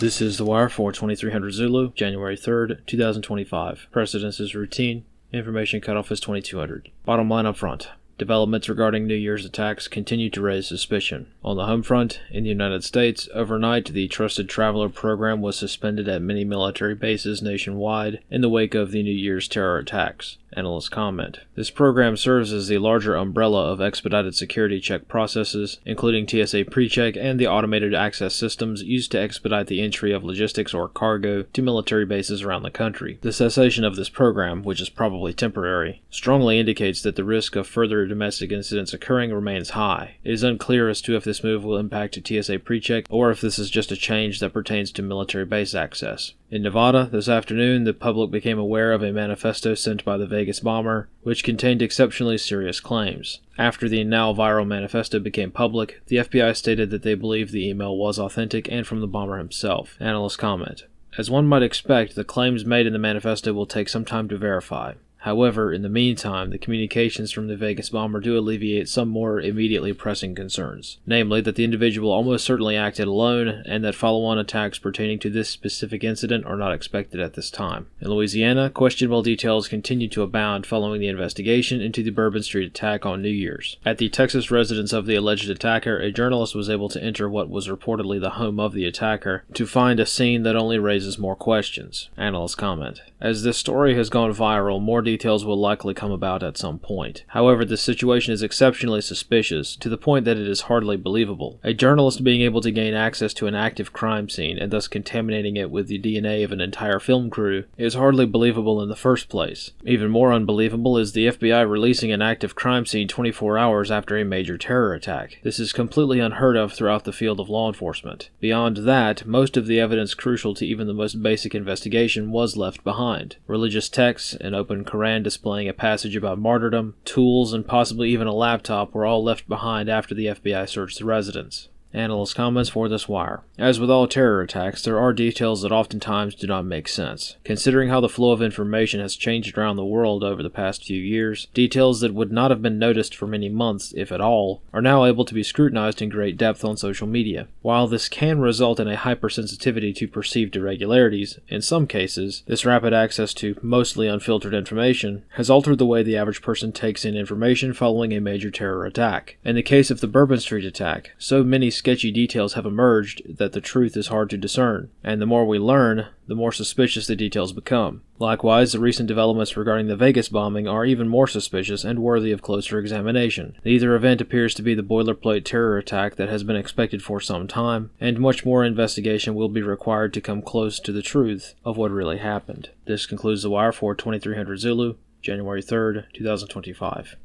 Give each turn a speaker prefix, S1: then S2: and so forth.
S1: This is The Wire for 2300 Zulu, January 3rd, 2025. Precedence is routine. Information cutoff is 2200. Bottom line up front. Developments regarding New Year's attacks continue to raise suspicion. On the home front, in the United States, overnight the Trusted Traveler program was suspended at many military bases nationwide in the wake of the New Year's terror attacks. Analysts comment. This program serves as the larger umbrella of expedited security check processes, including TSA PreCheck and the automated access systems used to expedite the entry of logistics or cargo to military bases around the country. The cessation of this program, which is probably temporary, strongly indicates that the risk of further domestic incidents occurring remains high. It is unclear as to if this move will impact a TSA PreCheck or if this is just a change that pertains to military base access. In Nevada, this afternoon, the public became aware of a manifesto sent by the Vegas bomber, which contained exceptionally serious claims. After the now viral manifesto became public, the FBI stated that they believed the email was authentic and from the bomber himself. Analysts comment. As one might expect, the claims made in the manifesto will take some time to verify. However, in the meantime, the communications from the Vegas bomber do alleviate some more immediately pressing concerns, namely that the individual almost certainly acted alone and that follow-on attacks pertaining to this specific incident are not expected at this time. In Louisiana, questionable details continue to abound following the investigation into the Bourbon Street attack on New Year's. At the Texas residence of the alleged attacker, a journalist was able to enter what was reportedly the home of the attacker to find a scene that only raises more questions. Analysts comment. As this story has gone viral, more details will likely come about at some point. However, this situation is exceptionally suspicious, to the point that it is hardly believable. A journalist being able to gain access to an active crime scene and thus contaminating it with the DNA of an entire film crew is hardly believable in the first place. Even more unbelievable is the FBI releasing an active crime scene 24 hours after a major terror attack. This is completely unheard of throughout the field of law enforcement. Beyond that, most of the evidence crucial to even the most basic investigation was left behind. Religious texts, an open Quran displaying a passage about martyrdom, tools, and possibly even a laptop were all left behind after the FBI searched the residence. Analyst comments for this wire. As with all terror attacks, there are details that oftentimes do not make sense. Considering how the flow of information has changed around the world over the past few years, details that would not have been noticed for many months, if at all, are now able to be scrutinized in great depth on social media. While this can result in a hypersensitivity to perceived irregularities, in some cases, this rapid access to mostly unfiltered information has altered the way the average person takes in information following a major terror attack. In the case of the Bourbon Street attack, so many sketchy details have emerged that the truth is hard to discern, and the more we learn, the more suspicious the details become. Likewise, the recent developments regarding the Vegas bombing are even more suspicious and worthy of closer examination. Neither event appears to be the boilerplate terror attack that has been expected for some time, and much more investigation will be required to come close to the truth of what really happened. This concludes The Wire for 2300 Zulu, January 3rd, 2025.